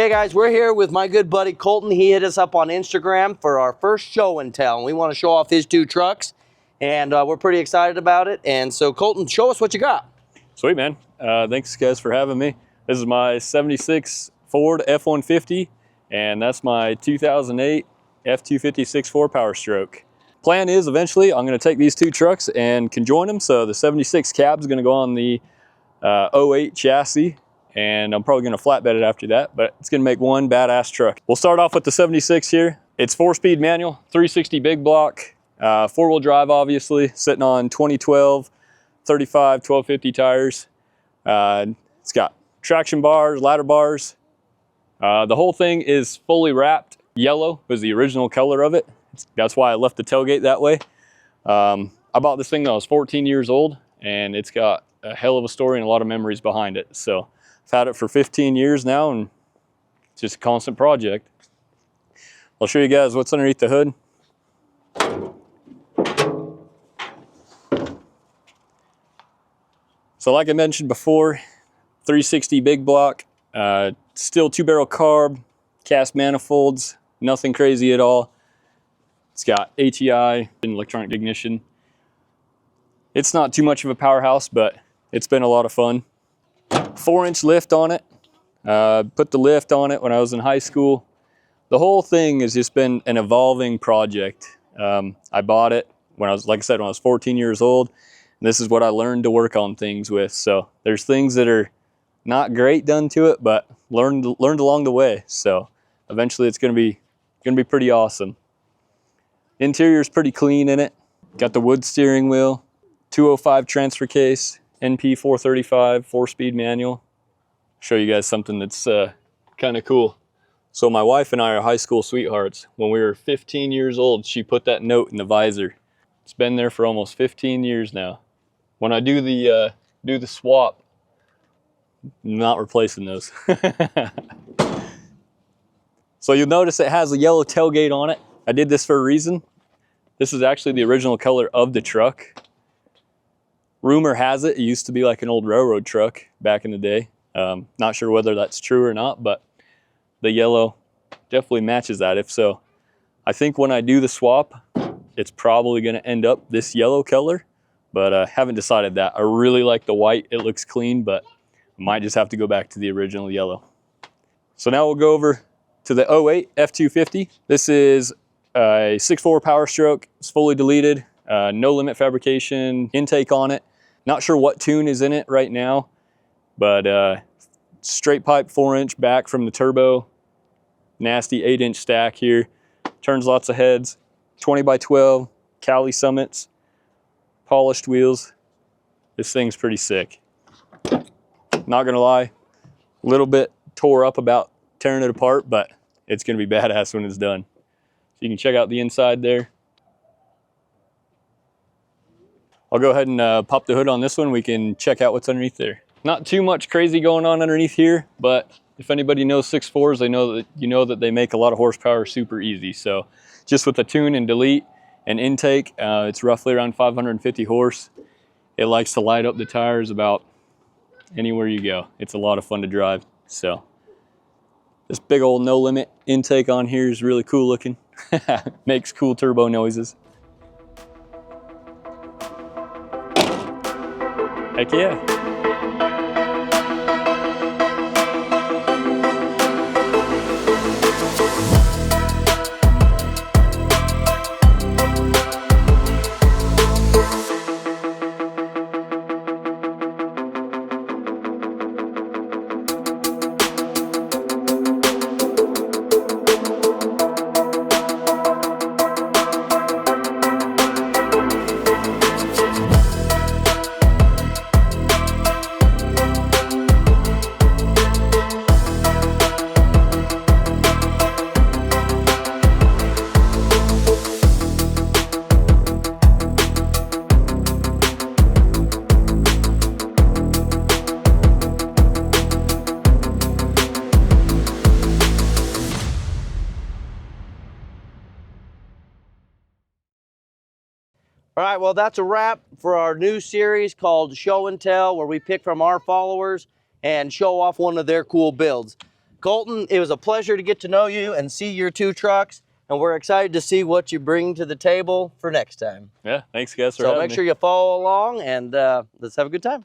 Hey guys, we're here with my good buddy Colton. He hit us up on Instagram for our first show and tell, and we want to show off his 2 trucks, and we're pretty excited about it. And so Colton, show us what you got. Sweet, man. Thanks guys for having me. This is my 76 Ford F-150, and that's my 2008 F-250 6.4 Powerstroke. Plan is eventually I'm going to take these 2 trucks and conjoin them. So the 76 cab is going to go on the 08 chassis, and I'm probably going to flatbed it after that, but it's going to make one badass truck. We'll start off with the 76 here. It's 4-speed manual, 360 big block, 4-wheel drive obviously, sitting on 2012 35 1250 tires. It's got traction bars, ladder bars. The whole thing is fully wrapped. Yellow was the original color of it. That's why I left the tailgate that way. I bought this thing when I was 14 years old, and it's got a hell of a story and a lot of memories behind it. So I've had it for 15 years now, and it's just a constant project. I'll show you guys what's underneath the hood. So like I mentioned before, 360 big block, still 2-barrel carb, cast manifolds, nothing crazy at all. It's got ATI and electronic ignition. It's not too much of a powerhouse, but it's been a lot of fun. 4-inch lift on it. Put the lift on it when I was in high school. The whole thing has just been an evolving project. I bought it when I was, like I said, when I was 14 years old. And this is what I learned to work on things with. So there's things that are not great done to it, but learned along the way. So eventually it's gonna be pretty awesome. Interior is pretty clean in it. Got the wood steering wheel, 205 transfer case, NP 435, 4-speed manual. Show you guys something that's kind of cool. So my wife and I are high school sweethearts. When we were 15 years old, she put that note in the visor. It's been there for almost 15 years now. When I do the swap, I'm not replacing those. So you'll notice it has a yellow tailgate on it. I did this for a reason. This is actually the original color of the truck. Rumor has it used to be like an old railroad truck back in the day. Not sure whether that's true or not, but the yellow definitely matches that. If so, I think when I do the swap, it's probably going to end up this yellow color, but I haven't decided that. I really like the white. It looks clean, but I might just have to go back to the original yellow. So now we'll go over to the 08 F-250. This is a 6.4 Powerstroke. It's fully deleted, no limit fabrication intake on it. Not sure what tune is in it right now, but straight pipe 4-inch back from the turbo. Nasty 8-inch stack here. Turns lots of heads. 20 by 12 Cali summits. Polished wheels. This thing's pretty sick. Not gonna lie, a little bit tore up about tearing it apart, but it's gonna be badass when it's done. So you can check out the inside there. I'll go ahead and pop the hood on this one. We can check out what's underneath there. Not too much crazy going on underneath here, but if anybody knows 6.4s, they know that you know that they make a lot of horsepower super easy. So just with the tune and delete and intake, it's roughly around 550 horse. It likes to light up the tires about anywhere you go. It's a lot of fun to drive. So this big old no limit intake on here is really cool looking. Makes cool turbo noises. Heck yeah. All right, well, that's a wrap for our new series called Show and Tell, where we pick from our followers and show off one of their cool builds. Colton, it was a pleasure to get to know you and see your 2 trucks, and we're excited to see what you bring to the table for next time. Yeah, thanks guys for so having make me. sure you follow along, and let's have a good time.